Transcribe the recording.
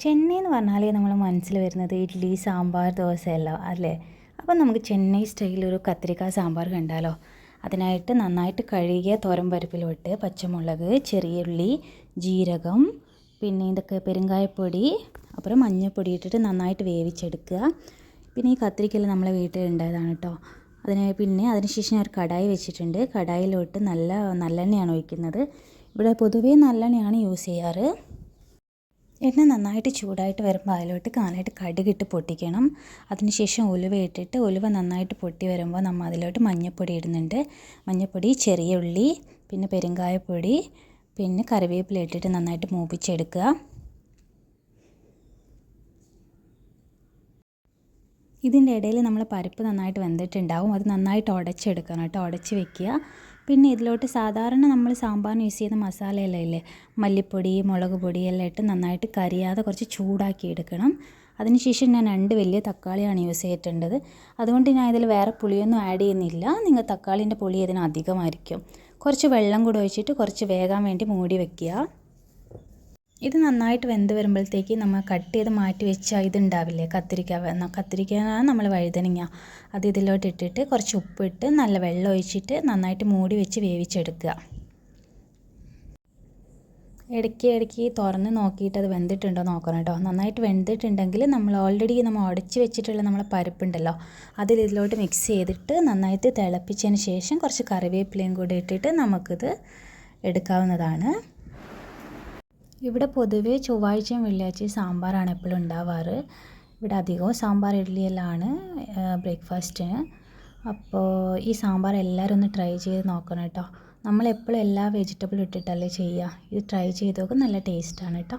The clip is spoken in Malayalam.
ചെന്നൈ എന്ന് പറഞ്ഞാൽ നമ്മൾ മനസ്സിൽ വരുന്നത് ഇഡ്ഡലി സാമ്പാർ ദോശയല്ല അല്ലേ. അപ്പം നമുക്ക് ചെന്നൈ സ്റ്റൈലൊരു കത്തിരിക്ക സാമ്പാർ കണ്ടാലോ. അതിനായിട്ട് നന്നായിട്ട് കഴുകിയ തോരൻ പരിപ്പിലോട്ട് പച്ചമുളക്, ചെറിയ ഉള്ളി, ജീരകം, പിന്നെ ഇതൊക്കെ പെരുങ്കായപ്പൊടി, അപ്പുറം മഞ്ഞൾപ്പൊടി ഇട്ടിട്ട് നന്നായിട്ട് വേവിച്ചെടുക്കുക. പിന്നെ ഈ കത്തിരിക്കയെല്ലാം നമ്മളെ വീട്ടിൽ ഉണ്ടായതാണ് കേട്ടോ. അതിനുശേഷം ഞാൻ ഒരു കടായി വെച്ചിട്ടുണ്ട്. കടായിലോട്ട് നല്ലെണ്ണയാണ് ഒഴിക്കുന്നത്. ഇവിടെ പൊതുവേ നല്ലെണ്ണയാണ് യൂസ് ചെയ്യാറ്. എണ്ണ നന്നായിട്ട് ചൂടായിട്ട് വരുമ്പോൾ അതിലോട്ട് നന്നായിട്ട് കടുകിട്ട് പൊട്ടിക്കണം. അതിനുശേഷം ഉലുവ ഇട്ടിട്ട് ഉലുവ നന്നായിട്ട് പൊട്ടി വരുമ്പോൾ നമ്മൾ അതിലോട്ട് മഞ്ഞൾപ്പൊടി ഇടുന്നുണ്ട്. മഞ്ഞൾപ്പൊടി, ചെറിയ ഉള്ളി, പിന്നെ പെരുങ്കായപ്പൊടി, പിന്നെ കറിവേപ്പില ഇട്ടിട്ട് നന്നായിട്ട് മൂപ്പിച്ചെടുക്കുക. ഇതിൻ്റെ ഇടയിൽ നമ്മൾ പരിപ്പ് നന്നായിട്ട് വെന്തിട്ടുണ്ടാവും. അത് നന്നായിട്ട് ഉടച്ചെടുക്കണം കേട്ടോ. ഉടച്ച് വെക്കുക. പിന്നെ ഇതിലോട്ട് സാധാരണ നമ്മൾ സാമ്പാറിന് യൂസ് ചെയ്യുന്ന മസാലയെല്ലാം ഇല്ലേ, മല്ലിപ്പൊടി, മുളക് പൊടി എല്ലാം ഇട്ട് നന്നായിട്ട് കരിയാതെ കുറച്ച് ചൂടാക്കി എടുക്കണം. അതിനുശേഷം ഞാൻ 2 വലിയ തക്കാളിയാണ് യൂസ് ചെയ്തിട്ടുള്ളത്. അതുകൊണ്ട് ഞാൻ ഇതിൽ വേറെ പുളിയൊന്നും ആഡ് ചെയ്യുന്നില്ല. നിങ്ങൾ തക്കാളിൻ്റെ പുളി ഇതിന് അധികമായിരിക്കും. കുറച്ച് വെള്ളം കൂടെ ഒഴിച്ചിട്ട് കുറച്ച് വേകാൻ വേണ്ടി മൂടി വയ്ക്കുക. ഇത് നന്നായിട്ട് വെന്ത് വരുമ്പോഴത്തേക്ക് നമ്മൾ കട്ട് ചെയ്ത് മാറ്റി വെച്ച ഇതുണ്ടാവില്ലേ, കത്തിരിക്ക നമ്മൾ വഴുതനങ്ങ, അത് ഇതിലോട്ട് ഇട്ടിട്ട് കുറച്ച് ഉപ്പിട്ട് നല്ല വെള്ളം ഒഴിച്ചിട്ട് നന്നായിട്ട് മൂടി വെച്ച് വേവിച്ചെടുക്കുക. ഇടയ്ക്ക് തുറന്ന് നോക്കിയിട്ട് അത് വെന്തിട്ടുണ്ടോ നോക്കണം കേട്ടോ. നന്നായിട്ട് വെന്തിട്ടുണ്ടെങ്കിൽ നമ്മൾ ഉടച്ച് വെച്ചിട്ടുള്ള നമ്മളെ പരിപ്പുണ്ടല്ലോ, ഇതിലോട്ട് മിക്സ് ചെയ്തിട്ട് നന്നായിട്ട് തിളപ്പിച്ചതിന് ശേഷം കുറച്ച് കറിവേപ്പിലയും കൂടി ഇട്ടിട്ട് നമുക്കിത് എടുക്കാവുന്നതാണ്. ഇവിടെ പൊതുവേ ചൊവ്വാഴ്ചയും വെള്ളിയാഴ്ചയും സാമ്പാറാണ് എപ്പോഴും ഉണ്ടാവാറ്. ഇവിടെ അധികവും സാമ്പാർ ഇഡ്ഡലിയെല്ലാമാണ് ബ്രേക്ക്ഫാസ്റ്റിന്. അപ്പോൾ ഈ സാമ്പാർ എല്ലാവരും ഒന്ന് ട്രൈ ചെയ്ത് നോക്കണം കേട്ടോ. നമ്മളെപ്പോഴും എല്ലാ വെജിറ്റബിളും ഇട്ടിട്ടല്ലേ ചെയ്യുക. ഇത് ട്രൈ ചെയ്ത് നോക്കുക, നല്ല ടേസ്റ്റാണ് കേട്ടോ.